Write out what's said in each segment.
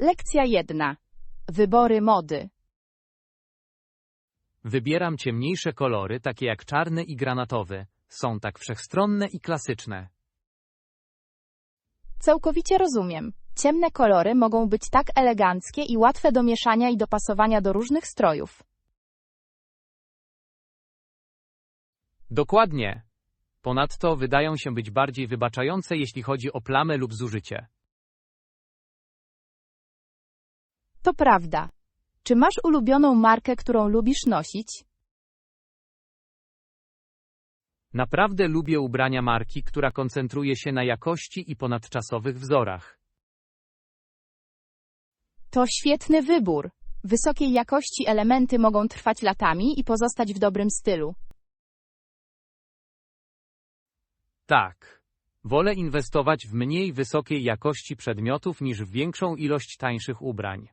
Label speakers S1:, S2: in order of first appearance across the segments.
S1: Lekcja 1. Wybory mody.
S2: Wybieram ciemniejsze kolory, takie jak czarny i granatowy. Są tak wszechstronne i klasyczne.
S1: Całkowicie rozumiem. Ciemne kolory mogą być tak eleganckie i łatwe do mieszania i dopasowania do różnych strojów.
S2: Dokładnie. Ponadto wydają się być bardziej wybaczające, jeśli chodzi o plamę lub zużycie.
S1: To prawda. Czy masz ulubioną markę, którą lubisz nosić?
S2: Naprawdę lubię ubrania marki, która koncentruje się na jakości i ponadczasowych wzorach.
S1: To świetny wybór. Wysokiej jakości elementy mogą trwać latami i pozostać w dobrym stylu.
S2: Tak. Wolę inwestować w mniej wysokiej jakości przedmiotów niż w większą ilość tańszych ubrań.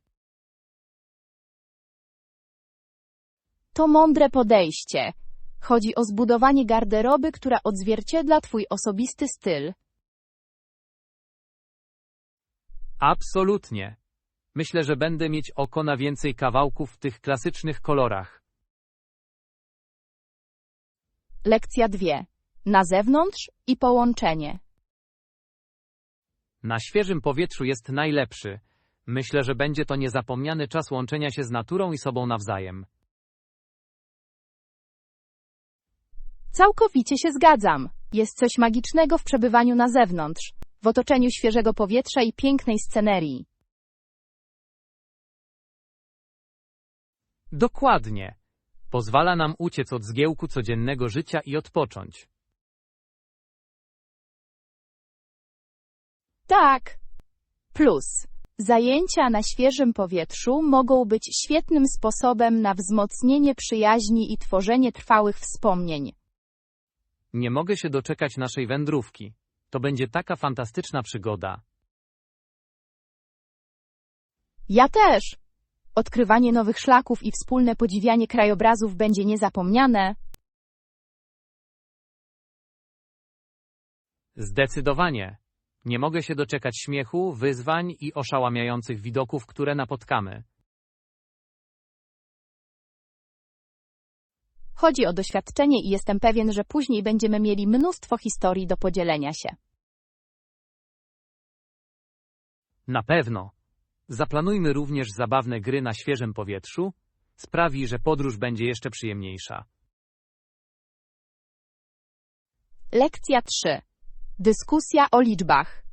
S1: To mądre podejście. Chodzi o zbudowanie garderoby, która odzwierciedla Twój osobisty styl.
S2: Absolutnie. Myślę, że będę mieć oko na więcej kawałków w tych klasycznych kolorach.
S1: Lekcja 2. Na zewnątrz i połączenie.
S2: Na świeżym powietrzu jest najlepszy. Myślę, że będzie to niezapomniany czas łączenia się z naturą i sobą nawzajem.
S1: Całkowicie się zgadzam. Jest coś magicznego w przebywaniu na zewnątrz, w otoczeniu świeżego powietrza i pięknej scenerii.
S2: Dokładnie. Pozwala nam uciec od zgiełku codziennego życia i odpocząć.
S1: Tak. Plus, zajęcia na świeżym powietrzu mogą być świetnym sposobem na wzmocnienie przyjaźni i tworzenie trwałych wspomnień.
S2: Nie mogę się doczekać naszej wędrówki. To będzie taka fantastyczna przygoda.
S1: Ja też. Odkrywanie nowych szlaków i wspólne podziwianie krajobrazów będzie niezapomniane.
S2: Zdecydowanie. Nie mogę się doczekać śmiechu, wyzwań i oszałamiających widoków, które napotkamy.
S1: Chodzi o doświadczenie i jestem pewien, że później będziemy mieli mnóstwo historii do podzielenia się.
S2: Na pewno. Zaplanujmy również zabawne gry na świeżym powietrzu. Sprawi, że podróż będzie jeszcze przyjemniejsza.
S1: Lekcja 3. Dyskusja o liczbach.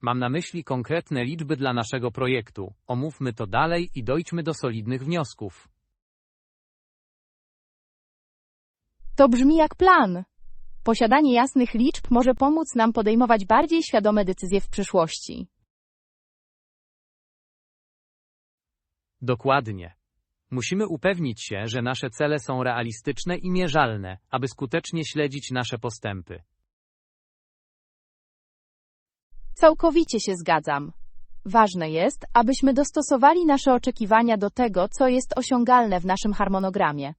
S2: Mam na myśli konkretne liczby dla naszego projektu. Omówmy to dalej i dojdźmy do solidnych wniosków.
S1: To brzmi jak plan. Posiadanie jasnych liczb może pomóc nam podejmować bardziej świadome decyzje w przyszłości.
S2: Dokładnie. Musimy upewnić się, że nasze cele są realistyczne i mierzalne, aby skutecznie śledzić nasze postępy.
S1: Całkowicie się zgadzam. Ważne jest, abyśmy dostosowali nasze oczekiwania do tego, co jest osiągalne w naszym harmonogramie.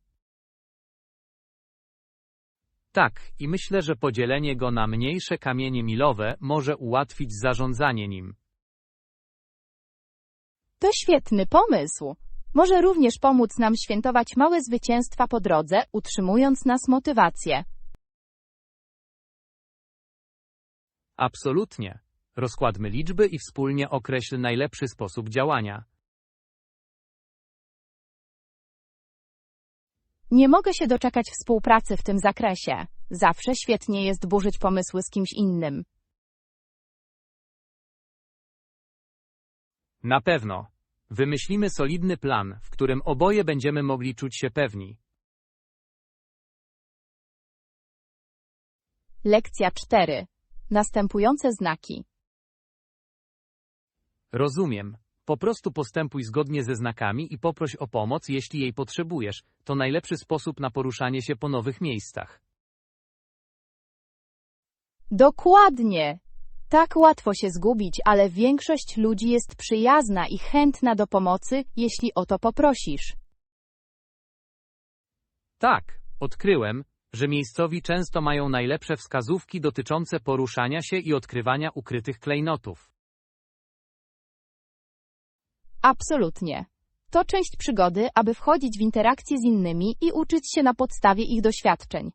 S2: Tak, i myślę, że podzielenie go na mniejsze kamienie milowe może ułatwić zarządzanie nim.
S1: To świetny pomysł. Może również pomóc nam świętować małe zwycięstwa po drodze, utrzymując nas motywację.
S2: Absolutnie. Rozkładmy liczby i wspólnie określ najlepszy sposób działania.
S1: Nie mogę się doczekać współpracy w tym zakresie. Zawsze świetnie jest burzyć pomysły z kimś innym.
S2: Na pewno. Wymyślimy solidny plan, w którym oboje będziemy mogli czuć się pewni.
S1: Lekcja 4. Następujące znaki.
S2: Rozumiem. Po prostu postępuj zgodnie ze znakami i poproś o pomoc, jeśli jej potrzebujesz. To najlepszy sposób na poruszanie się po nowych miejscach.
S1: Dokładnie. Tak łatwo się zgubić, ale większość ludzi jest przyjazna i chętna do pomocy, jeśli o to poprosisz.
S2: Tak, odkryłem, że miejscowi często mają najlepsze wskazówki dotyczące poruszania się i odkrywania ukrytych klejnotów.
S1: Absolutnie. To część przygody, aby wchodzić w interakcje z innymi i uczyć się na podstawie ich doświadczeń.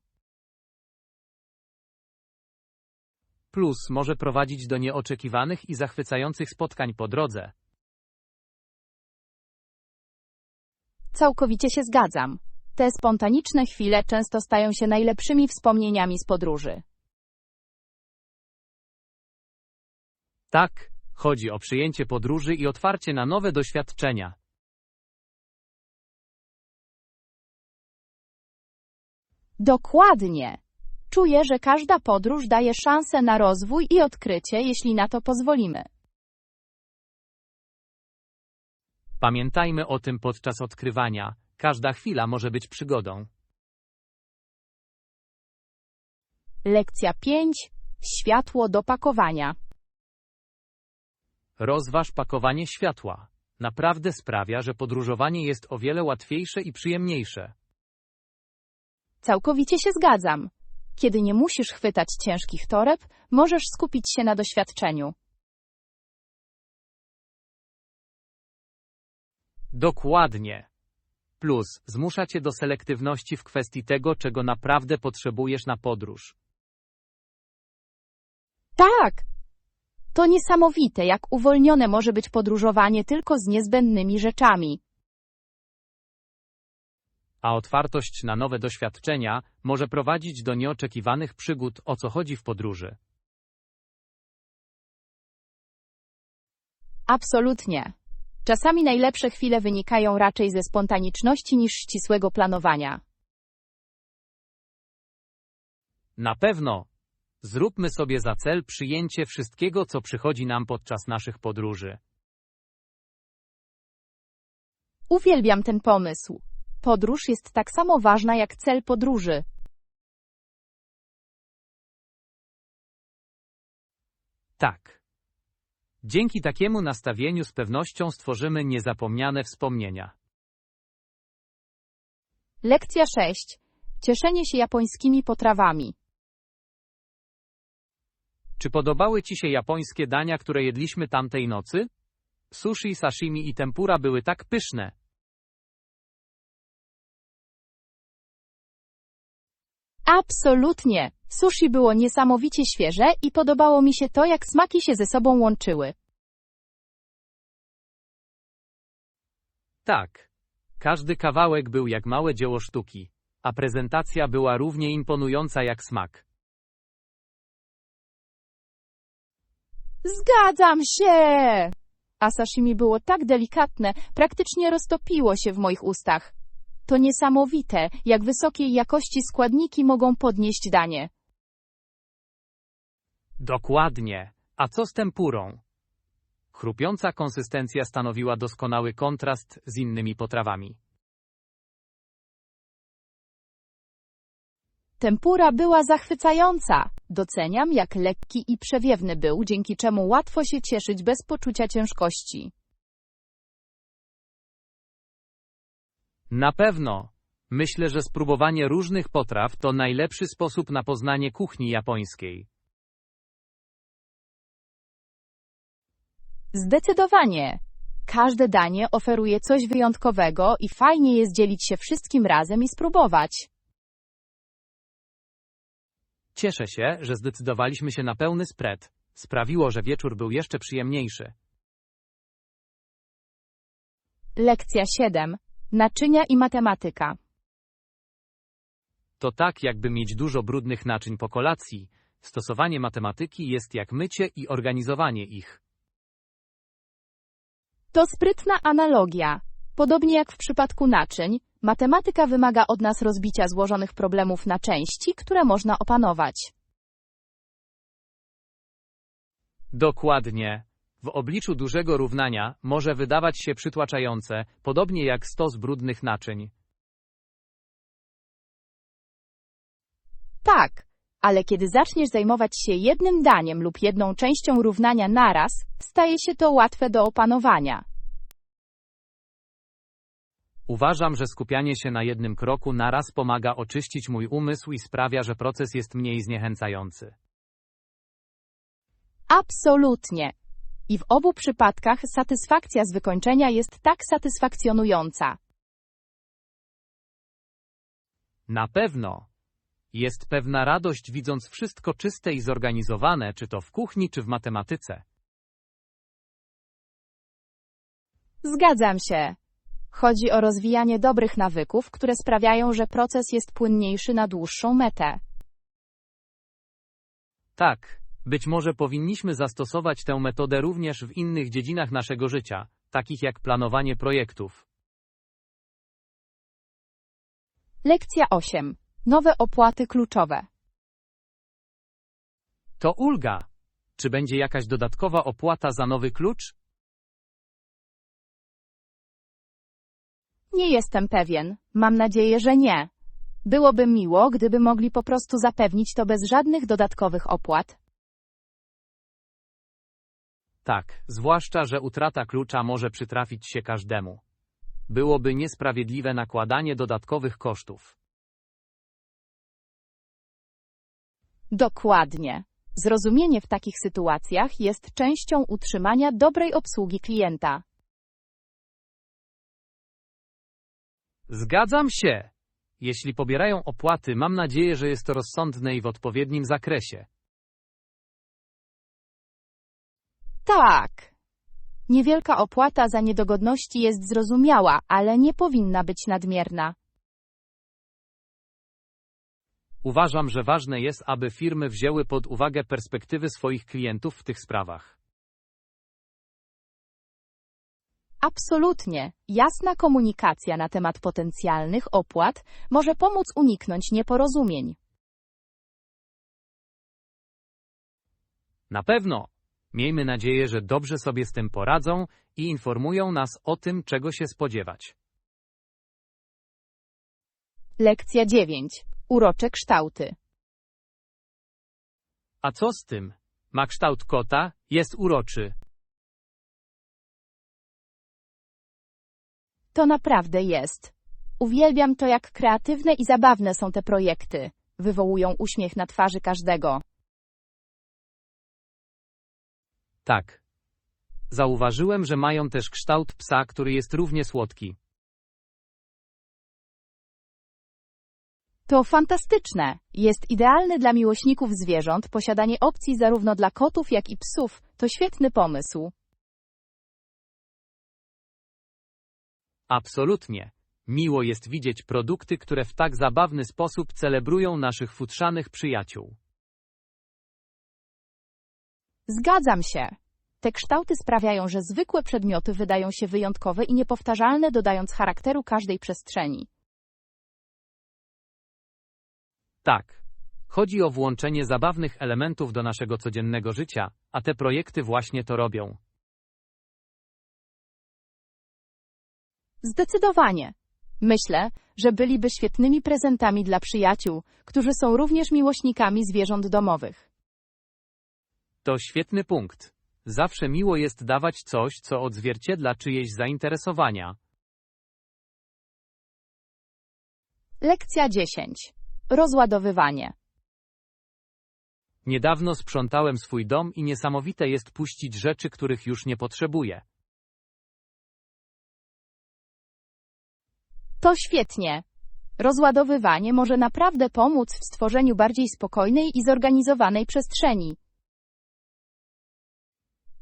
S2: Plus może prowadzić do nieoczekiwanych i zachwycających spotkań po drodze.
S1: Całkowicie się zgadzam. Te spontaniczne chwile często stają się najlepszymi wspomnieniami z podróży.
S2: Tak, chodzi o przyjęcie podróży i otwarcie na nowe doświadczenia.
S1: Dokładnie. Czuję, że każda podróż daje szansę na rozwój i odkrycie, jeśli na to pozwolimy.
S2: Pamiętajmy o tym podczas odkrywania. Każda chwila może być przygodą.
S1: Lekcja 5. Światło do pakowania.
S2: Rozważ pakowanie światła. Naprawdę sprawia, że podróżowanie jest o wiele łatwiejsze i przyjemniejsze.
S1: Całkowicie się zgadzam. Kiedy nie musisz chwytać ciężkich toreb, możesz skupić się na doświadczeniu.
S2: Dokładnie. Plus zmusza cię do selektywności w kwestii tego, czego naprawdę potrzebujesz na podróż.
S1: Tak! To niesamowite, jak uwolnione może być podróżowanie tylko z niezbędnymi rzeczami.
S2: A otwartość na nowe doświadczenia może prowadzić do nieoczekiwanych przygód, o co chodzi w podróży.
S1: Absolutnie. Czasami najlepsze chwile wynikają raczej ze spontaniczności niż ścisłego planowania.
S2: Na pewno. Zróbmy sobie za cel przyjęcie wszystkiego, co przychodzi nam podczas naszych podróży.
S1: Uwielbiam ten pomysł. Podróż jest tak samo ważna jak cel podróży.
S2: Tak. Dzięki takiemu nastawieniu z pewnością stworzymy niezapomniane wspomnienia.
S1: Lekcja 6. Cieszenie się japońskimi potrawami.
S2: Czy podobały ci się japońskie dania, które jedliśmy tamtej nocy? Sushi, sashimi i tempura były tak pyszne.
S1: Absolutnie. Sushi było niesamowicie świeże i podobało mi się to, jak smaki się ze sobą łączyły.
S2: Tak. Każdy kawałek był jak małe dzieło sztuki, a prezentacja była równie imponująca jak smak.
S1: Zgadzam się! A sashimi było tak delikatne, praktycznie roztopiło się w moich ustach. To niesamowite, jak wysokiej jakości składniki mogą podnieść danie.
S2: Dokładnie. A co z tempurą? Chrupiąca konsystencja stanowiła doskonały kontrast z innymi potrawami.
S1: Tempura była zachwycająca. Doceniam, jak lekki i przewiewny był, dzięki czemu łatwo się cieszyć bez poczucia ciężkości.
S2: Na pewno. Myślę, że spróbowanie różnych potraw to najlepszy sposób na poznanie kuchni japońskiej.
S1: Zdecydowanie. Każde danie oferuje coś wyjątkowego i fajnie jest dzielić się wszystkim razem i spróbować.
S2: Cieszę się, że zdecydowaliśmy się na pełny spread. Sprawiło, że wieczór był jeszcze przyjemniejszy.
S1: Lekcja 7. Naczynia i matematyka.
S2: To tak, jakby mieć dużo brudnych naczyń po kolacji. Stosowanie matematyki jest jak mycie i organizowanie ich.
S1: To sprytna analogia. Podobnie jak w przypadku naczyń, matematyka wymaga od nas rozbicia złożonych problemów na części, które można opanować.
S2: Dokładnie. W obliczu dużego równania może wydawać się przytłaczające, podobnie jak stos brudnych naczyń.
S1: Tak, ale kiedy zaczniesz zajmować się jednym daniem lub jedną częścią równania naraz, staje się to łatwe do opanowania.
S2: Uważam, że skupianie się na jednym kroku naraz pomaga oczyścić mój umysł i sprawia, że proces jest mniej zniechęcający.
S1: Absolutnie. I w obu przypadkach satysfakcja z wykończenia jest tak satysfakcjonująca.
S2: Na pewno. Jest pewna radość, widząc wszystko czyste i zorganizowane, czy to w kuchni, czy w matematyce.
S1: Zgadzam się. Chodzi o rozwijanie dobrych nawyków, które sprawiają, że proces jest płynniejszy na dłuższą metę.
S2: Tak, być może powinniśmy zastosować tę metodę również w innych dziedzinach naszego życia, takich jak planowanie projektów.
S1: Lekcja 8. Nowe opłaty kluczowe.
S2: To ulga. Czy będzie jakaś dodatkowa opłata za nowy klucz?
S1: Nie jestem pewien. Mam nadzieję, że nie. Byłoby miło, gdyby mogli po prostu zapewnić to bez żadnych dodatkowych opłat.
S2: Tak, zwłaszcza, że utrata klucza może przytrafić się każdemu. Byłoby niesprawiedliwe nakładanie dodatkowych kosztów.
S1: Dokładnie. Zrozumienie w takich sytuacjach jest częścią utrzymania dobrej obsługi klienta.
S2: Zgadzam się. Jeśli pobierają opłaty, mam nadzieję, że jest to rozsądne i w odpowiednim zakresie.
S1: Tak. Niewielka opłata za niedogodności jest zrozumiała, ale nie powinna być nadmierna.
S2: Uważam, że ważne jest, aby firmy wzięły pod uwagę perspektywy swoich klientów w tych sprawach.
S1: Absolutnie. Jasna komunikacja na temat potencjalnych opłat może pomóc uniknąć nieporozumień.
S2: Na pewno. Miejmy nadzieję, że dobrze sobie z tym poradzą i informują nas o tym, czego się spodziewać.
S1: Lekcja 9. Urocze kształty.
S2: A co z tym? Ma kształt kota, jest uroczy.
S1: To naprawdę jest. Uwielbiam to, jak kreatywne i zabawne są te projekty. Wywołują uśmiech na twarzy każdego.
S2: Tak. Zauważyłem, że mają też kształt psa, który jest równie słodki.
S1: To fantastyczne. Jest idealny dla miłośników zwierząt. Posiadanie opcji zarówno dla kotów, jak i psów to świetny pomysł.
S2: Absolutnie. Miło jest widzieć produkty, które w tak zabawny sposób celebrują naszych futrzanych przyjaciół.
S1: Zgadzam się. Te kształty sprawiają, że zwykłe przedmioty wydają się wyjątkowe i niepowtarzalne, dodając charakteru każdej przestrzeni.
S2: Tak. Chodzi o włączenie zabawnych elementów do naszego codziennego życia, a te projekty właśnie to robią.
S1: Zdecydowanie. Myślę, że byliby świetnymi prezentami dla przyjaciół, którzy są również miłośnikami zwierząt domowych.
S2: To świetny punkt. Zawsze miło jest dawać coś, co odzwierciedla czyjeś zainteresowania.
S1: Lekcja 10. Rozładowywanie.
S2: Niedawno sprzątałem swój dom i niesamowite jest puścić rzeczy, których już nie potrzebuję.
S1: To świetnie. Rozładowywanie może naprawdę pomóc w stworzeniu bardziej spokojnej i zorganizowanej przestrzeni.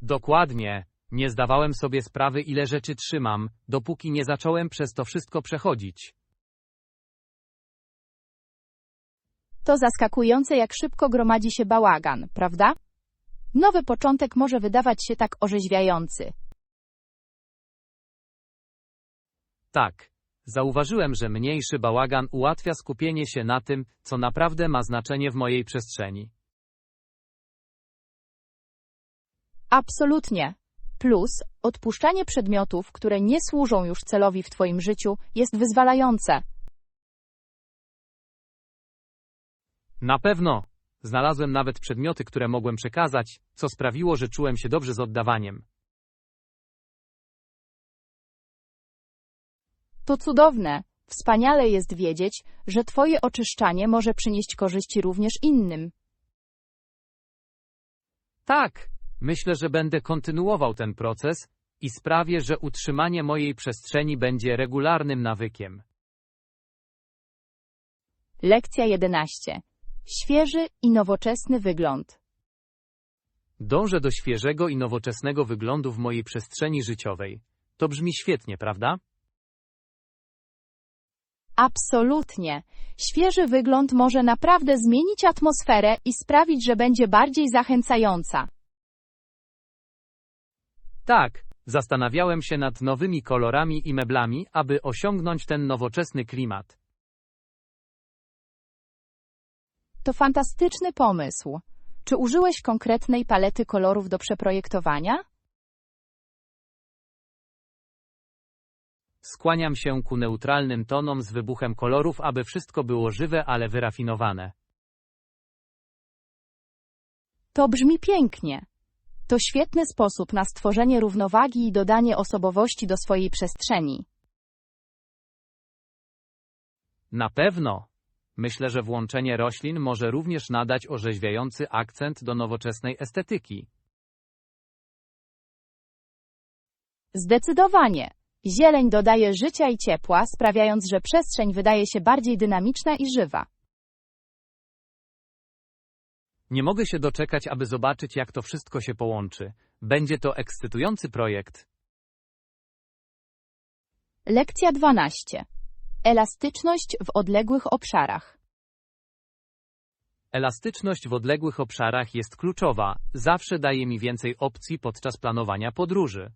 S2: Dokładnie. Nie zdawałem sobie sprawy, ile rzeczy trzymam, dopóki nie zacząłem przez to wszystko przechodzić.
S1: To zaskakujące, jak szybko gromadzi się bałagan, prawda? Nowy początek może wydawać się tak orzeźwiający.
S2: Tak. Zauważyłem, że mniejszy bałagan ułatwia skupienie się na tym, co naprawdę ma znaczenie w mojej przestrzeni.
S1: Absolutnie. Plus, odpuszczanie przedmiotów, które nie służą już celowi w Twoim życiu, jest wyzwalające.
S2: Na pewno. Znalazłem nawet przedmioty, które mogłem przekazać, co sprawiło, że czułem się dobrze z oddawaniem.
S1: To cudowne. Wspaniale jest wiedzieć, że Twoje oczyszczanie może przynieść korzyści również innym.
S2: Tak. Myślę, że będę kontynuował ten proces i sprawię, że utrzymanie mojej przestrzeni będzie regularnym nawykiem.
S1: Lekcja 11. Świeży i nowoczesny wygląd.
S2: Dążę do świeżego i nowoczesnego wyglądu w mojej przestrzeni życiowej. To brzmi świetnie, prawda?
S1: Absolutnie. Świeży wygląd może naprawdę zmienić atmosferę i sprawić, że będzie bardziej zachęcająca.
S2: Tak, zastanawiałem się nad nowymi kolorami i meblami, aby osiągnąć ten nowoczesny klimat.
S1: To fantastyczny pomysł. Czy użyłeś konkretnej palety kolorów do przeprojektowania?
S2: Skłaniam się ku neutralnym tonom z wybuchem kolorów, aby wszystko było żywe, ale wyrafinowane.
S1: To brzmi pięknie. To świetny sposób na stworzenie równowagi i dodanie osobowości do swojej przestrzeni.
S2: Na pewno. Myślę, że włączenie roślin może również nadać orzeźwiający akcent do nowoczesnej estetyki.
S1: Zdecydowanie. Zieleń dodaje życia i ciepła, sprawiając, że przestrzeń wydaje się bardziej dynamiczna i żywa.
S2: Nie mogę się doczekać, aby zobaczyć, jak to wszystko się połączy. Będzie to ekscytujący projekt.
S1: Lekcja 12. Elastyczność w odległych obszarach.
S2: Elastyczność w odległych obszarach jest kluczowa. Zawsze daje mi więcej opcji podczas planowania podróży.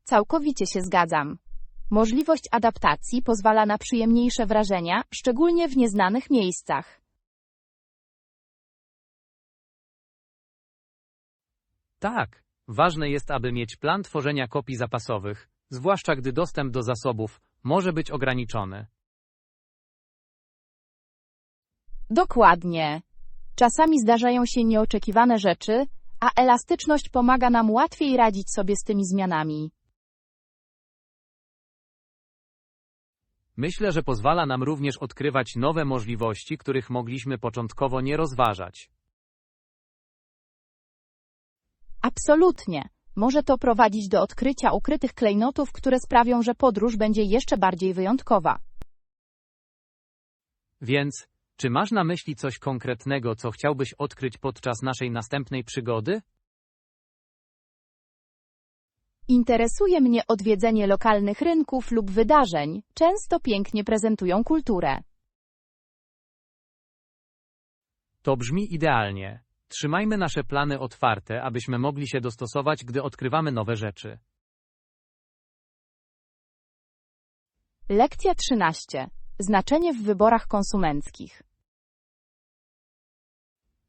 S1: Całkowicie się zgadzam. Możliwość adaptacji pozwala na przyjemniejsze wrażenia, szczególnie w nieznanych miejscach.
S2: Tak, ważne jest, aby mieć plan tworzenia kopii zapasowych, zwłaszcza gdy dostęp do zasobów może być ograniczony.
S1: Dokładnie. Czasami zdarzają się nieoczekiwane rzeczy, a elastyczność pomaga nam łatwiej radzić sobie z tymi zmianami.
S2: Myślę, że pozwala nam również odkrywać nowe możliwości, których mogliśmy początkowo nie rozważać.
S1: Absolutnie. Może to prowadzić do odkrycia ukrytych klejnotów, które sprawią, że podróż będzie jeszcze bardziej wyjątkowa.
S2: Więc, czy masz na myśli coś konkretnego, co chciałbyś odkryć podczas naszej następnej przygody?
S1: Interesuje mnie odwiedzenie lokalnych rynków lub wydarzeń, często pięknie prezentują kulturę.
S2: To brzmi idealnie. Trzymajmy nasze plany otwarte, abyśmy mogli się dostosować, gdy odkrywamy nowe rzeczy.
S1: Lekcja 13. Znaczenie w wyborach konsumenckich.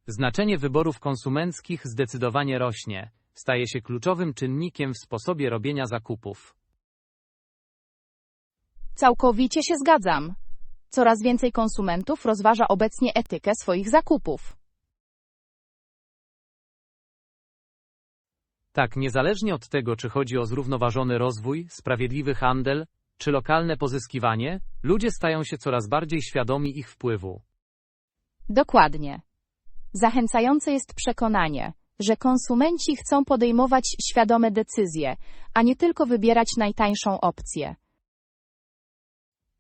S2: Znaczenie wyborów konsumenckich zdecydowanie rośnie. Staje się kluczowym czynnikiem w sposobie robienia zakupów.
S1: Całkowicie się zgadzam. Coraz więcej konsumentów rozważa obecnie etykę swoich zakupów.
S2: Tak, niezależnie od tego, czy chodzi o zrównoważony rozwój, sprawiedliwy handel, czy lokalne pozyskiwanie, ludzie stają się coraz bardziej świadomi ich wpływu.
S1: Dokładnie. Zachęcające jest przekonanie, że konsumenci chcą podejmować świadome decyzje, a nie tylko wybierać najtańszą opcję.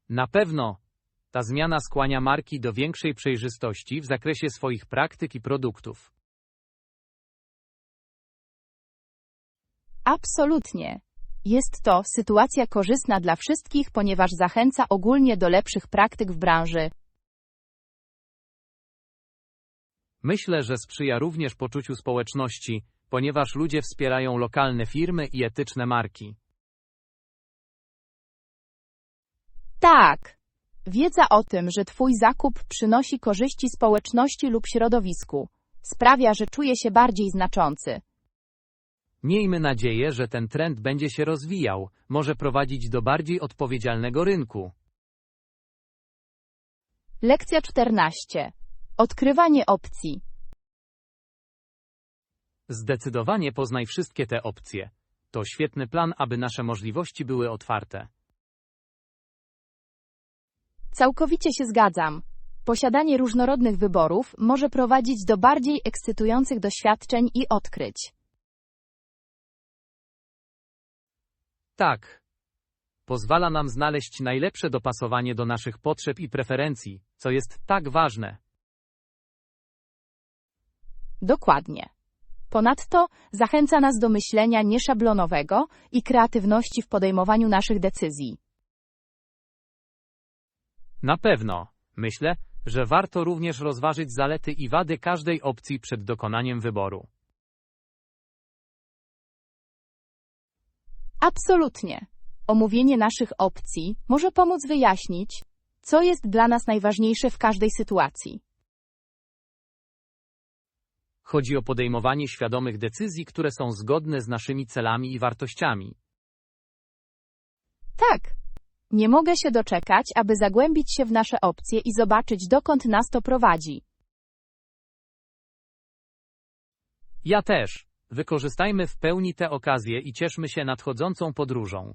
S2: Na pewno, ta zmiana skłania marki do większej przejrzystości w zakresie swoich praktyk i produktów.
S1: Absolutnie. Jest to sytuacja korzystna dla wszystkich, ponieważ zachęca ogólnie do lepszych praktyk w branży.
S2: Myślę, że sprzyja również poczuciu społeczności, ponieważ ludzie wspierają lokalne firmy i etyczne marki.
S1: Tak. Wiedza o tym, że Twój zakup przynosi korzyści społeczności lub środowisku, sprawia, że czuje się bardziej znaczący.
S2: Miejmy nadzieję, że ten trend będzie się rozwijał, może prowadzić do bardziej odpowiedzialnego rynku.
S1: Lekcja 14. Odkrywanie opcji.
S2: Zdecydowanie poznaj wszystkie te opcje. To świetny plan, aby nasze możliwości były otwarte.
S1: Całkowicie się zgadzam. Posiadanie różnorodnych wyborów może prowadzić do bardziej ekscytujących doświadczeń i odkryć.
S2: Tak. Pozwala nam znaleźć najlepsze dopasowanie do naszych potrzeb i preferencji, co jest tak ważne.
S1: Dokładnie. Ponadto zachęca nas do myślenia nieszablonowego i kreatywności w podejmowaniu naszych decyzji.
S2: Na pewno. Myślę, że warto również rozważyć zalety i wady każdej opcji przed dokonaniem wyboru.
S1: Absolutnie. Omówienie naszych opcji może pomóc wyjaśnić, co jest dla nas najważniejsze w każdej sytuacji.
S2: Chodzi o podejmowanie świadomych decyzji, które są zgodne z naszymi celami i wartościami.
S1: Tak. Nie mogę się doczekać, aby zagłębić się w nasze opcje i zobaczyć, dokąd nas to prowadzi.
S2: Ja też. Wykorzystajmy w pełni tę okazję i cieszmy się nadchodzącą podróżą.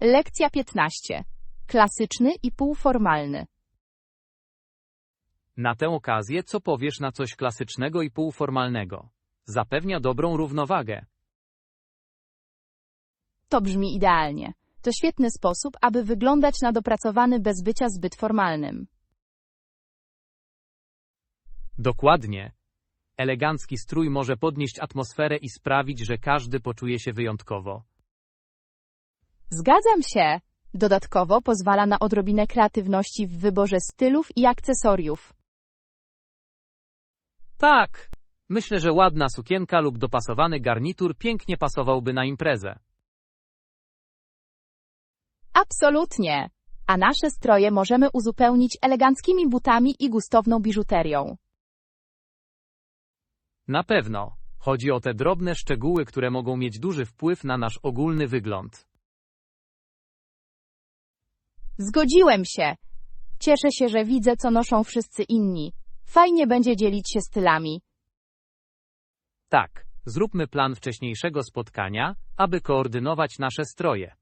S1: Lekcja 15. Klasyczny i półformalny.
S2: Na tę okazję co powiesz na coś klasycznego i półformalnego? Zapewnia dobrą równowagę.
S1: To brzmi idealnie. To świetny sposób, aby wyglądać na dopracowany bez bycia zbyt formalnym.
S2: Dokładnie. Elegancki strój może podnieść atmosferę i sprawić, że każdy poczuje się wyjątkowo.
S1: Zgadzam się. Dodatkowo pozwala na odrobinę kreatywności w wyborze stylów i akcesoriów.
S2: Tak. Myślę, że ładna sukienka lub dopasowany garnitur pięknie pasowałby na imprezę.
S1: Absolutnie. A nasze stroje możemy uzupełnić eleganckimi butami i gustowną biżuterią.
S2: Na pewno. Chodzi o te drobne szczegóły, które mogą mieć duży wpływ na nasz ogólny wygląd.
S1: Zgodziłem się. Cieszę się, że widzę, co noszą wszyscy inni. Fajnie będzie dzielić się stylami.
S2: Tak. Zróbmy plan wcześniejszego spotkania, aby koordynować nasze stroje.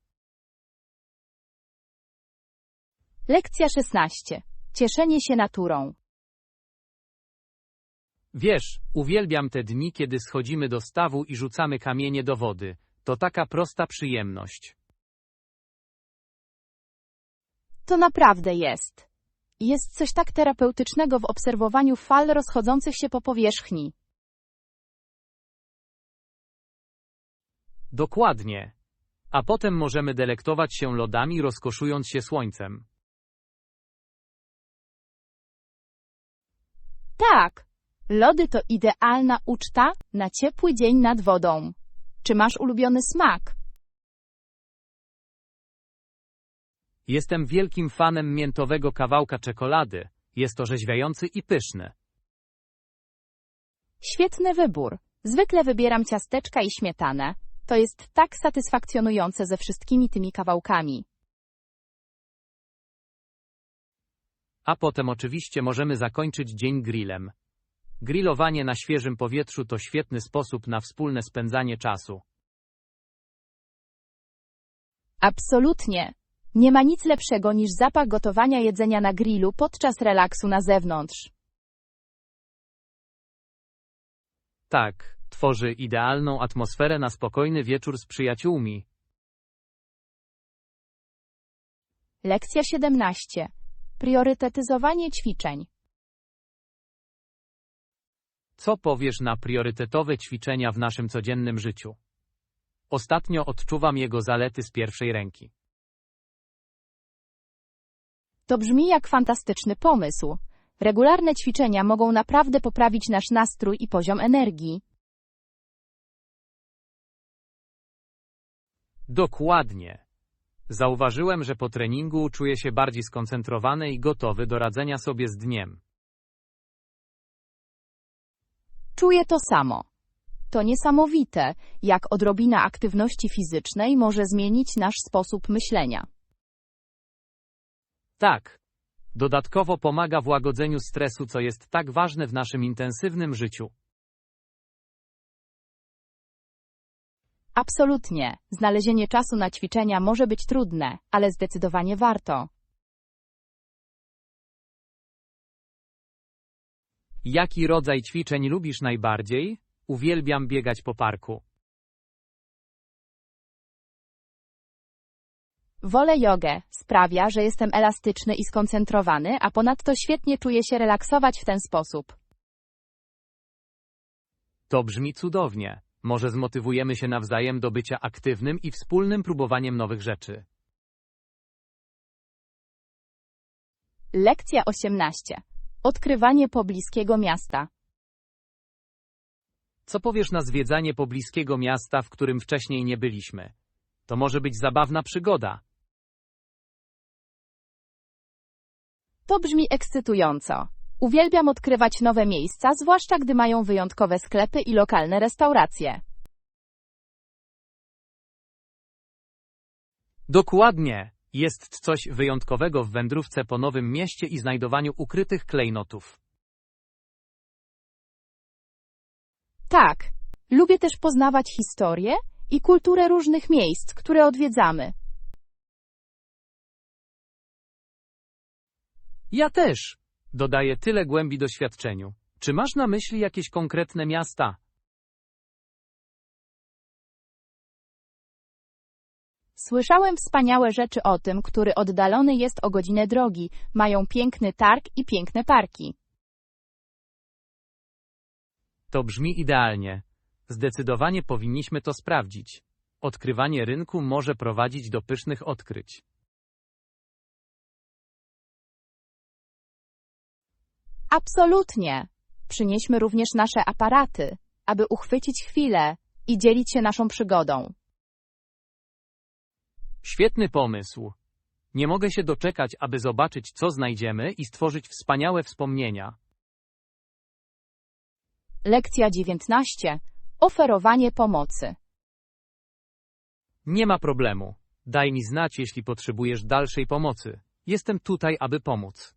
S1: Lekcja 16. Cieszenie się naturą.
S2: Wiesz, uwielbiam te dni, kiedy schodzimy do stawu i rzucamy kamienie do wody. To taka prosta przyjemność.
S1: To naprawdę jest. Jest coś tak terapeutycznego w obserwowaniu fal rozchodzących się po powierzchni.
S2: Dokładnie. A potem możemy delektować się lodami, rozkoszując się słońcem.
S1: Tak. Lody to idealna uczta na ciepły dzień nad wodą. Czy masz ulubiony smak?
S2: Jestem wielkim fanem miętowego kawałka czekolady. Jest orzeźwiający i pyszny.
S1: Świetny wybór. Zwykle wybieram ciasteczka i śmietanę. To jest tak satysfakcjonujące ze wszystkimi tymi kawałkami.
S2: A potem oczywiście możemy zakończyć dzień grillem. Grillowanie na świeżym powietrzu to świetny sposób na wspólne spędzanie czasu.
S1: Absolutnie. Nie ma nic lepszego niż zapach gotowania jedzenia na grillu podczas relaksu na zewnątrz.
S2: Tak, tworzy idealną atmosferę na spokojny wieczór z przyjaciółmi.
S1: Lekcja 17. Priorytetyzowanie ćwiczeń.
S2: Co powiesz na priorytetowe ćwiczenia w naszym codziennym życiu? Ostatnio odczuwam jego zalety z pierwszej ręki.
S1: To brzmi jak fantastyczny pomysł. Regularne ćwiczenia mogą naprawdę poprawić nasz nastrój i poziom energii.
S2: Dokładnie. Zauważyłem, że po treningu czuję się bardziej skoncentrowany i gotowy do radzenia sobie z dniem.
S1: Czuję to samo. To niesamowite, jak odrobina aktywności fizycznej może zmienić nasz sposób myślenia.
S2: Tak. Dodatkowo pomaga w łagodzeniu stresu, co jest tak ważne w naszym intensywnym życiu.
S1: Absolutnie. Znalezienie czasu na ćwiczenia może być trudne, ale zdecydowanie warto.
S2: Jaki rodzaj ćwiczeń lubisz najbardziej? Uwielbiam biegać po parku.
S1: Wolę jogę. Sprawia, że jestem elastyczny i skoncentrowany, a ponadto świetnie czuję się relaksować w ten sposób.
S2: To brzmi cudownie. Może zmotywujemy się nawzajem do bycia aktywnym i wspólnym próbowaniem nowych rzeczy.
S1: Lekcja 18. Odkrywanie pobliskiego miasta.
S2: Co powiesz na zwiedzanie pobliskiego miasta, w którym wcześniej nie byliśmy? To może być zabawna przygoda.
S1: To brzmi ekscytująco. Uwielbiam odkrywać nowe miejsca, zwłaszcza gdy mają wyjątkowe sklepy i lokalne restauracje.
S2: Dokładnie. Jest coś wyjątkowego w wędrówce po nowym mieście i znajdowaniu ukrytych klejnotów.
S1: Tak. Lubię też poznawać historię i kulturę różnych miejsc, które odwiedzamy.
S2: Ja też. Dodaję tyle głębi doświadczeniu. Czy masz na myśli jakieś konkretne miasta?
S1: Słyszałem wspaniałe rzeczy o tym, który oddalony jest o godzinę drogi, mają piękny targ i piękne parki.
S2: To brzmi idealnie. Zdecydowanie powinniśmy to sprawdzić. Odkrywanie rynku może prowadzić do pysznych odkryć.
S1: Absolutnie. Przynieśmy również nasze aparaty, aby uchwycić chwilę i dzielić się naszą przygodą.
S2: Świetny pomysł. Nie mogę się doczekać, aby zobaczyć, co znajdziemy i stworzyć wspaniałe wspomnienia.
S1: Lekcja 19. Oferowanie pomocy.
S2: Nie ma problemu. Daj mi znać, jeśli potrzebujesz dalszej pomocy. Jestem tutaj, aby pomóc.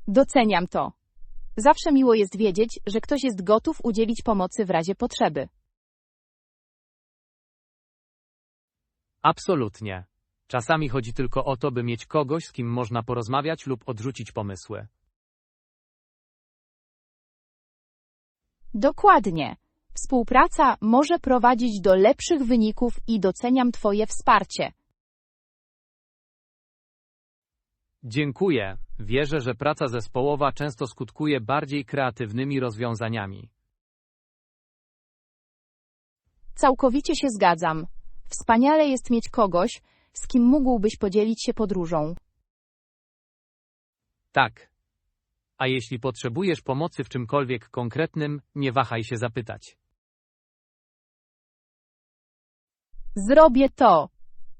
S1: Doceniam to. Zawsze miło jest wiedzieć, że ktoś jest gotów udzielić pomocy w razie potrzeby.
S2: Absolutnie. Czasami chodzi tylko o to, by mieć kogoś, z kim można porozmawiać lub odrzucić pomysły.
S1: Dokładnie. Współpraca może prowadzić do lepszych wyników i doceniam Twoje wsparcie.
S2: Dziękuję. Wierzę, że praca zespołowa często skutkuje bardziej kreatywnymi rozwiązaniami.
S1: Całkowicie się zgadzam. Wspaniale jest mieć kogoś, z kim mógłbyś podzielić się podróżą.
S2: Tak. A jeśli potrzebujesz pomocy w czymkolwiek konkretnym, nie wahaj się zapytać.
S1: Zrobię to.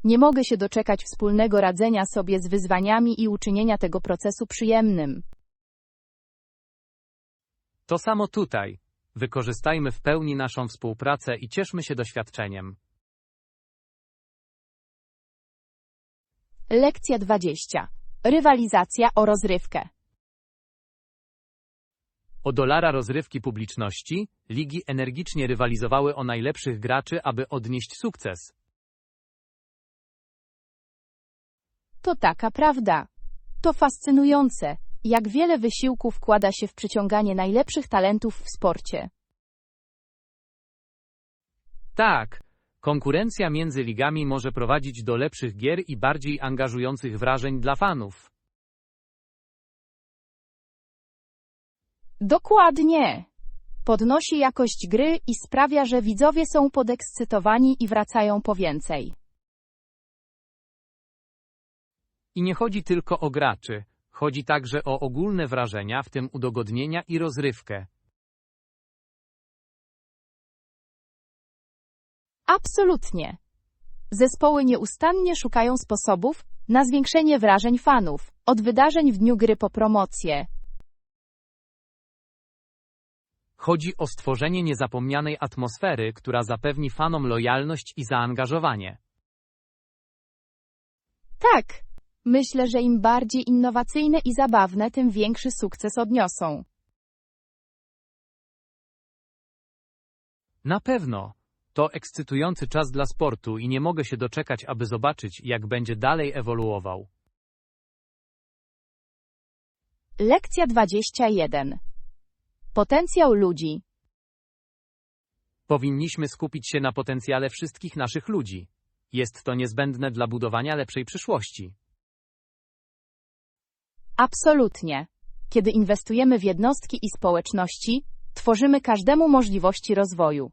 S1: Nie mogę się doczekać wspólnego radzenia sobie z wyzwaniami i uczynienia tego procesu przyjemnym.
S2: To samo tutaj. Wykorzystajmy w pełni naszą współpracę i cieszmy się doświadczeniem.
S1: Lekcja 20. Rywalizacja o rozrywkę.
S2: O dolara rozrywki publiczności, ligi energicznie rywalizowały o najlepszych graczy, aby odnieść sukces.
S1: To taka prawda. To fascynujące, jak wiele wysiłku wkłada się w przyciąganie najlepszych talentów w sporcie.
S2: Tak, konkurencja między ligami może prowadzić do lepszych gier i bardziej angażujących wrażeń dla fanów.
S1: Dokładnie. Podnosi jakość gry i sprawia, że widzowie są podekscytowani i wracają po więcej.
S2: I nie chodzi tylko o graczy, chodzi także o ogólne wrażenia, w tym udogodnienia i rozrywkę.
S1: Absolutnie. Zespoły nieustannie szukają sposobów na zwiększenie wrażeń fanów, od wydarzeń w dniu gry po promocje.
S2: Chodzi o stworzenie niezapomnianej atmosfery, która zapewni fanom lojalność i zaangażowanie.
S1: Tak. Myślę, że im bardziej innowacyjne i zabawne, tym większy sukces odniosą.
S2: Na pewno. To ekscytujący czas dla sportu i nie mogę się doczekać, aby zobaczyć, jak będzie dalej ewoluował.
S1: Lekcja 21. Potencjał ludzi.
S2: Powinniśmy skupić się na potencjale wszystkich naszych ludzi. Jest to niezbędne dla budowania lepszej przyszłości.
S1: Absolutnie. Kiedy inwestujemy w jednostki i społeczności, tworzymy każdemu możliwości rozwoju.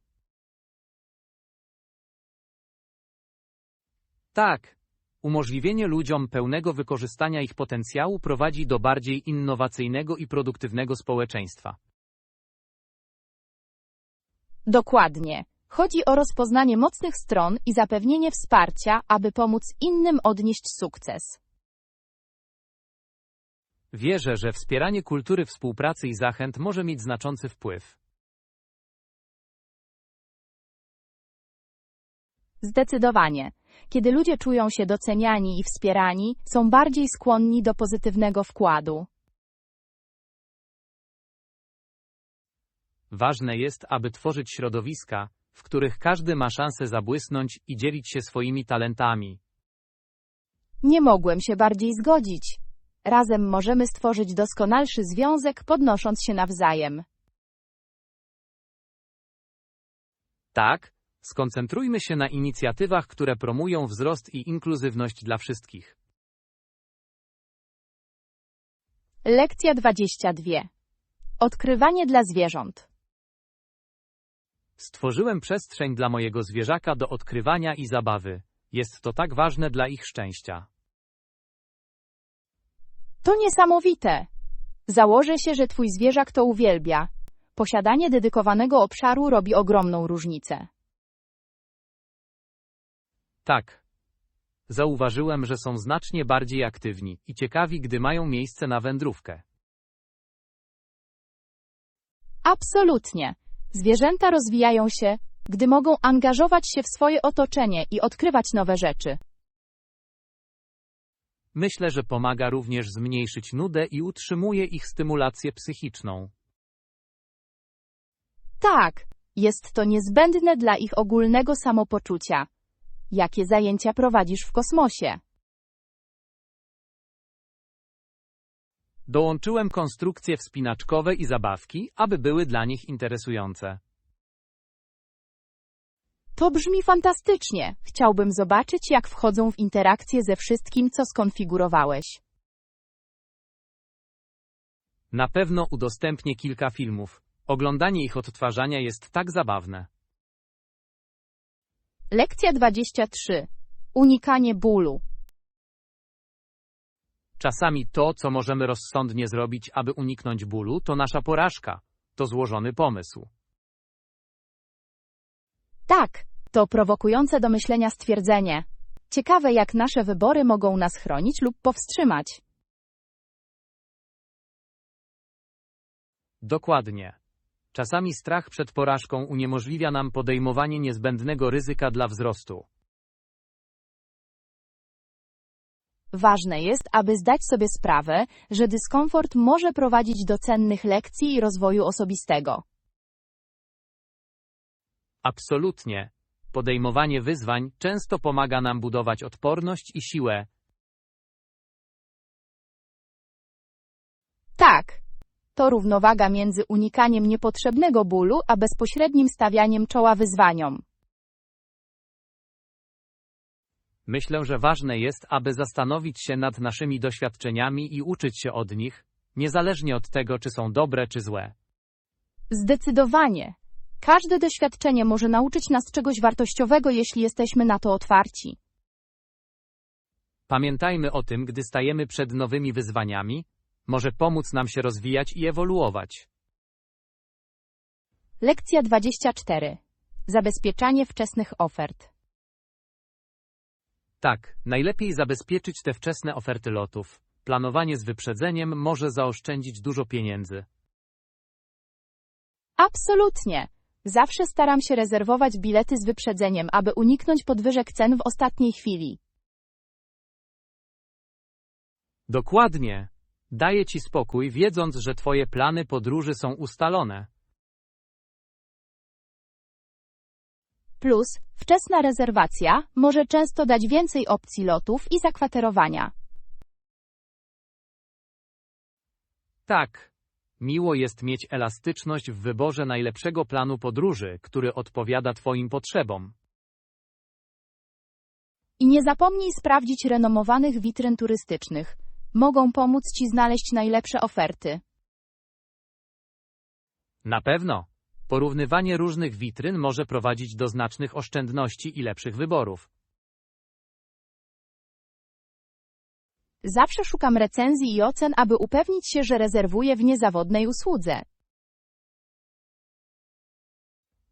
S2: Tak. Umożliwienie ludziom pełnego wykorzystania ich potencjału prowadzi do bardziej innowacyjnego i produktywnego społeczeństwa.
S1: Dokładnie. Chodzi o rozpoznanie mocnych stron i zapewnienie wsparcia, aby pomóc innym odnieść sukces.
S2: Wierzę, że wspieranie kultury współpracy i zachęt może mieć znaczący wpływ.
S1: Zdecydowanie. Kiedy ludzie czują się doceniani i wspierani, są bardziej skłonni do pozytywnego wkładu.
S2: Ważne jest, aby tworzyć środowiska, w których każdy ma szansę zabłysnąć i dzielić się swoimi talentami.
S1: Nie mogłem się bardziej zgodzić. Razem możemy stworzyć doskonalszy związek, podnosząc się nawzajem.
S2: Tak, skoncentrujmy się na inicjatywach, które promują wzrost i inkluzywność dla wszystkich.
S1: Lekcja 22. Odkrywanie dla zwierząt.
S2: Stworzyłem przestrzeń dla mojego zwierzaka do odkrywania i zabawy. Jest to tak ważne dla ich szczęścia.
S1: To niesamowite. Założę się, że twój zwierzak to uwielbia. Posiadanie dedykowanego obszaru robi ogromną różnicę.
S2: Tak. Zauważyłem, że są znacznie bardziej aktywni i ciekawi, gdy mają miejsce na wędrówkę.
S1: Absolutnie. Zwierzęta rozwijają się, gdy mogą angażować się w swoje otoczenie i odkrywać nowe rzeczy.
S2: Myślę, że pomaga również zmniejszyć nudę i utrzymuje ich stymulację psychiczną.
S1: Tak, jest to niezbędne dla ich ogólnego samopoczucia. Jakie zajęcia prowadzisz w kosmosie?
S2: Dołączyłem konstrukcje wspinaczkowe i zabawki, aby były dla nich interesujące.
S1: To brzmi fantastycznie. Chciałbym zobaczyć, jak wchodzą w interakcję ze wszystkim, co skonfigurowałeś.
S2: Na pewno udostępnię kilka filmów. Oglądanie ich odtwarzania jest tak zabawne.
S1: Lekcja 23. Unikanie bólu.
S2: Czasami to, co możemy rozsądnie zrobić, aby uniknąć bólu, to nasza porażka. To złożony pomysł.
S1: Tak, to prowokujące do myślenia stwierdzenie. Ciekawe, jak nasze wybory mogą nas chronić lub powstrzymać.
S2: Dokładnie. Czasami strach przed porażką uniemożliwia nam podejmowanie niezbędnego ryzyka dla wzrostu.
S1: Ważne jest, aby zdać sobie sprawę, że dyskomfort może prowadzić do cennych lekcji i rozwoju osobistego.
S2: Absolutnie. Podejmowanie wyzwań często pomaga nam budować odporność i siłę.
S1: Tak, to równowaga między unikaniem niepotrzebnego bólu a bezpośrednim stawianiem czoła wyzwaniom.
S2: Myślę, że ważne jest, aby zastanowić się nad naszymi doświadczeniami i uczyć się od nich, niezależnie od tego, czy są dobre czy złe.
S1: Zdecydowanie. Każde doświadczenie może nauczyć nas czegoś wartościowego, jeśli jesteśmy na to otwarci.
S2: Pamiętajmy o tym, gdy stajemy przed nowymi wyzwaniami, może pomóc nam się rozwijać i ewoluować.
S1: Lekcja 24. Zabezpieczanie wczesnych ofert.
S2: Tak, najlepiej zabezpieczyć te wczesne oferty lotów. Planowanie z wyprzedzeniem może zaoszczędzić dużo pieniędzy.
S1: Absolutnie. Zawsze staram się rezerwować bilety z wyprzedzeniem, aby uniknąć podwyżek cen w ostatniej chwili.
S2: Dokładnie. Daje ci spokój, wiedząc, że twoje plany podróży są ustalone.
S1: Plus, wczesna rezerwacja może często dać więcej opcji lotów i zakwaterowania.
S2: Tak. Miło jest mieć elastyczność w wyborze najlepszego planu podróży, który odpowiada Twoim potrzebom.
S1: I nie zapomnij sprawdzić renomowanych witryn turystycznych. Mogą pomóc Ci znaleźć najlepsze oferty.
S2: Na pewno. Porównywanie różnych witryn może prowadzić do znacznych oszczędności i lepszych wyborów.
S1: Zawsze szukam recenzji i ocen, aby upewnić się, że rezerwuję w niezawodnej usłudze.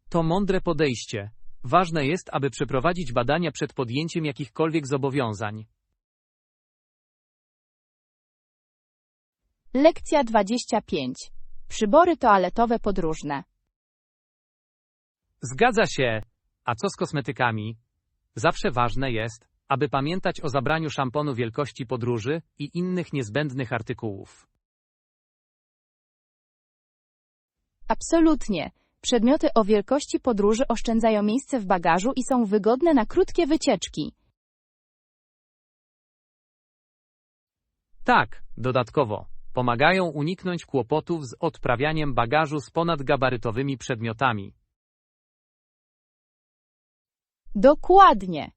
S2: To mądre podejście. Ważne jest, aby przeprowadzić badania przed podjęciem jakichkolwiek zobowiązań.
S1: Lekcja 25. Przybory toaletowe podróżne.
S2: Zgadza się. A co z kosmetykami? Zawsze ważne jest, aby pamiętać o zabraniu szamponu wielkości podróży i innych niezbędnych artykułów.
S1: Absolutnie. Przedmioty o wielkości podróży oszczędzają miejsce w bagażu i są wygodne na krótkie wycieczki.
S2: Tak, dodatkowo, pomagają uniknąć kłopotów z odprawianiem bagażu z ponadgabarytowymi przedmiotami.
S1: Dokładnie.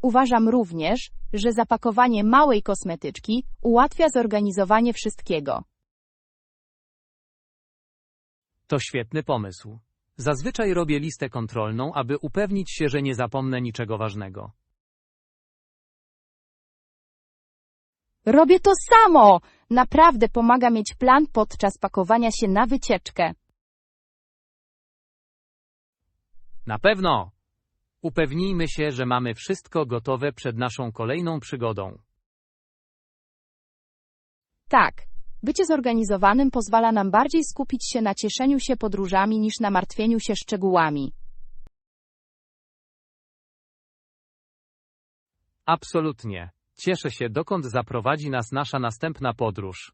S1: Uważam również, że zapakowanie małej kosmetyczki ułatwia zorganizowanie wszystkiego.
S2: To świetny pomysł. Zazwyczaj robię listę kontrolną, aby upewnić się, że nie zapomnę niczego ważnego.
S1: Robię to samo! Naprawdę pomaga mieć plan podczas pakowania się na wycieczkę.
S2: Na pewno! Upewnijmy się, że mamy wszystko gotowe przed naszą kolejną przygodą.
S1: Tak, bycie zorganizowanym pozwala nam bardziej skupić się na cieszeniu się podróżami niż na martwieniu się szczegółami.
S2: Absolutnie. Cieszę się, dokąd zaprowadzi nas nasza następna podróż.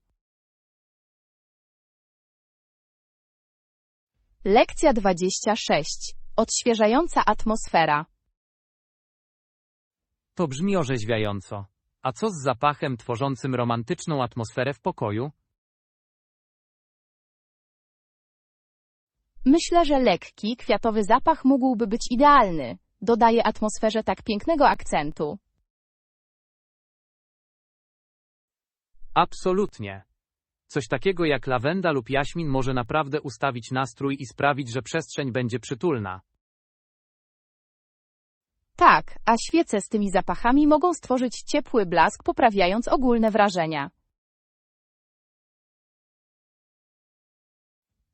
S1: Lekcja 26. Odświeżająca atmosfera.
S2: To brzmi orzeźwiająco. A co z zapachem tworzącym romantyczną atmosferę w pokoju?
S1: Myślę, że lekki, kwiatowy zapach mógłby być idealny. Dodaje atmosferze tak pięknego akcentu.
S2: Absolutnie. Coś takiego jak lawenda lub jaśmin może naprawdę ustawić nastrój i sprawić, że przestrzeń będzie przytulna.
S1: Tak, a świece z tymi zapachami mogą stworzyć ciepły blask, poprawiając ogólne wrażenia.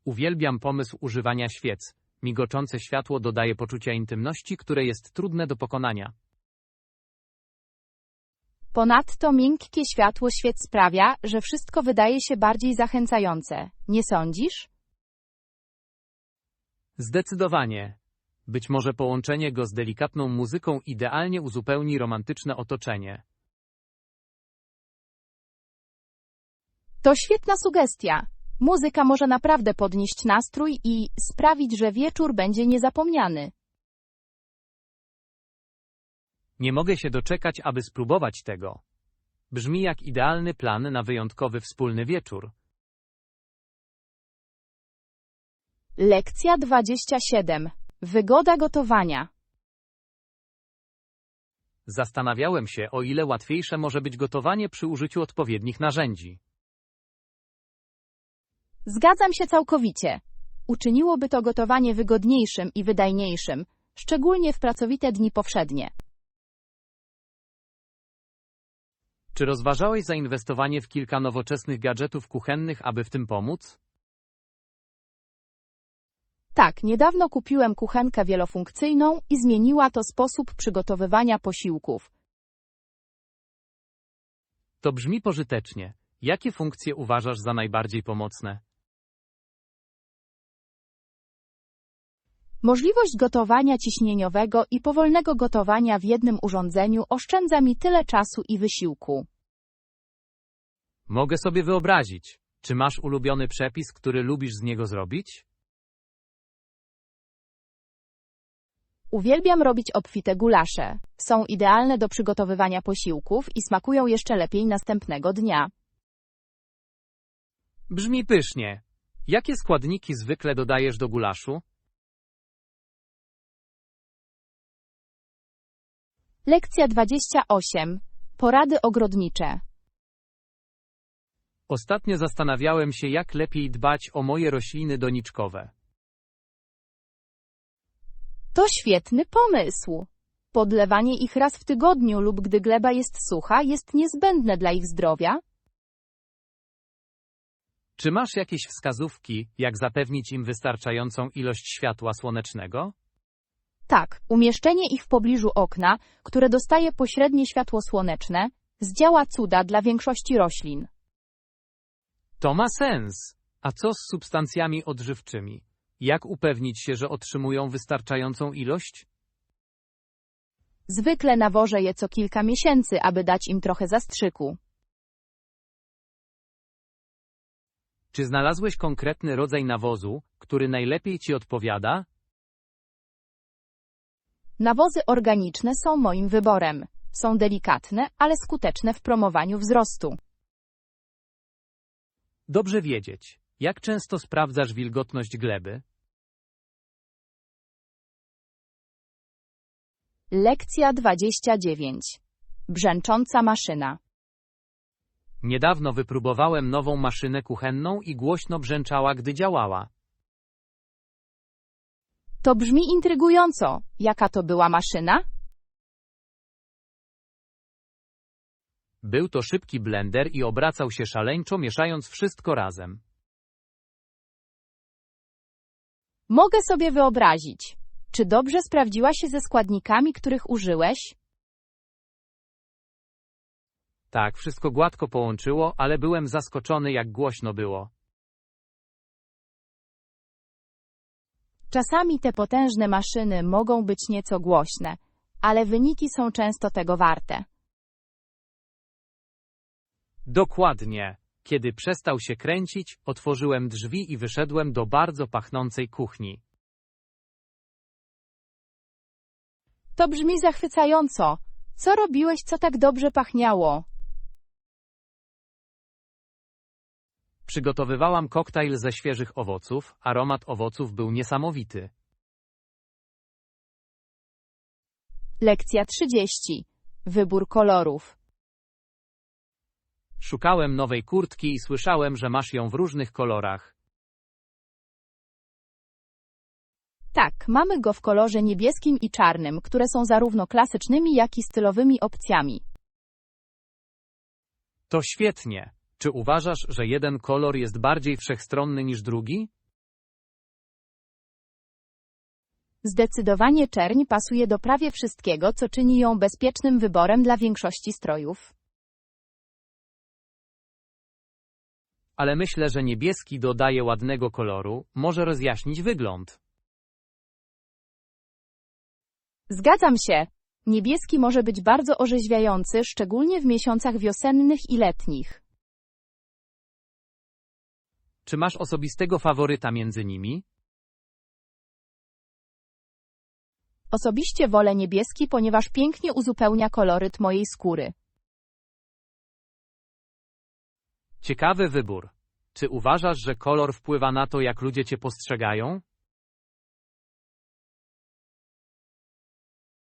S2: Uwielbiam pomysł używania świec. Migoczące światło dodaje poczucia intymności, które jest trudne do pokonania.
S1: Ponadto miękkie światło świec sprawia, że wszystko wydaje się bardziej zachęcające. Nie sądzisz?
S2: Zdecydowanie. Być może połączenie go z delikatną muzyką idealnie uzupełni romantyczne otoczenie.
S1: To świetna sugestia. Muzyka może naprawdę podnieść nastrój i sprawić, że wieczór będzie niezapomniany.
S2: Nie mogę się doczekać, aby spróbować tego. Brzmi jak idealny plan na wyjątkowy wspólny wieczór.
S1: Lekcja 27. Wygoda gotowania.
S2: Zastanawiałem się, o ile łatwiejsze może być gotowanie przy użyciu odpowiednich narzędzi.
S1: Zgadzam się całkowicie. Uczyniłoby to gotowanie wygodniejszym i wydajniejszym, szczególnie w pracowite dni powszednie.
S2: Czy rozważałeś zainwestowanie w kilka nowoczesnych gadżetów kuchennych, aby w tym pomóc?
S1: Tak, niedawno kupiłem kuchenkę wielofunkcyjną i zmieniła to sposób przygotowywania posiłków.
S2: To brzmi pożytecznie. Jakie funkcje uważasz za najbardziej pomocne?
S1: Możliwość gotowania ciśnieniowego i powolnego gotowania w jednym urządzeniu oszczędza mi tyle czasu i wysiłku.
S2: Mogę sobie wyobrazić. Czy masz ulubiony przepis, który lubisz z niego zrobić?
S1: Uwielbiam robić obfite gulasze. Są idealne do przygotowywania posiłków i smakują jeszcze lepiej następnego dnia.
S2: Brzmi pysznie. Jakie składniki zwykle dodajesz do gulaszu?
S1: Lekcja 28. Porady ogrodnicze.
S2: Ostatnio zastanawiałem się, jak lepiej dbać o moje rośliny doniczkowe.
S1: To świetny pomysł. Podlewanie ich raz w tygodniu lub gdy gleba jest sucha jest niezbędne dla ich zdrowia.
S2: Czy masz jakieś wskazówki, jak zapewnić im wystarczającą ilość światła słonecznego?
S1: Tak, umieszczenie ich w pobliżu okna, które dostaje pośrednie światło słoneczne, zdziała cuda dla większości roślin.
S2: To ma sens. A co z substancjami odżywczymi? Jak upewnić się, że otrzymują wystarczającą ilość?
S1: Zwykle nawożę je co kilka miesięcy, aby dać im trochę zastrzyku.
S2: Czy znalazłeś konkretny rodzaj nawozu, który najlepiej ci odpowiada?
S1: Nawozy organiczne są moim wyborem. Są delikatne, ale skuteczne w promowaniu wzrostu.
S2: Dobrze wiedzieć. Jak często sprawdzasz wilgotność gleby?
S1: Lekcja 29. Brzęcząca maszyna.
S2: Niedawno wypróbowałem nową maszynę kuchenną i głośno brzęczała, gdy działała.
S1: To brzmi intrygująco. Jaka to była maszyna?
S2: Był to szybki blender i obracał się szaleńczo, mieszając wszystko razem.
S1: Mogę sobie wyobrazić. Czy dobrze sprawdziła się ze składnikami, których użyłeś?
S2: Tak, wszystko gładko połączyło, ale byłem zaskoczony, jak głośno było.
S1: Czasami te potężne maszyny mogą być nieco głośne, ale wyniki są często tego warte.
S2: Dokładnie. Kiedy przestał się kręcić, otworzyłem drzwi i wyszedłem do bardzo pachnącej kuchni.
S1: To brzmi zachwycająco. Co robiłeś, co tak dobrze pachniało?
S2: Przygotowywałam koktajl ze świeżych owoców, aromat owoców był niesamowity.
S1: Lekcja 30. Wybór kolorów.
S2: Szukałem nowej kurtki i słyszałem, że masz ją w różnych kolorach.
S1: Tak, mamy go w kolorze niebieskim i czarnym, które są zarówno klasycznymi, jak i stylowymi opcjami.
S2: To świetnie. Czy uważasz, że jeden kolor jest bardziej wszechstronny niż drugi?
S1: Zdecydowanie czerń pasuje do prawie wszystkiego, co czyni ją bezpiecznym wyborem dla większości strojów.
S2: Ale myślę, że niebieski dodaje ładnego koloru, może rozjaśnić wygląd.
S1: Zgadzam się. Niebieski może być bardzo orzeźwiający, szczególnie w miesiącach wiosennych i letnich.
S2: Czy masz osobistego faworyta między nimi?
S1: Osobiście wolę niebieski, ponieważ pięknie uzupełnia koloryt mojej skóry.
S2: Ciekawy wybór. Czy uważasz, że kolor wpływa na to, jak ludzie cię postrzegają?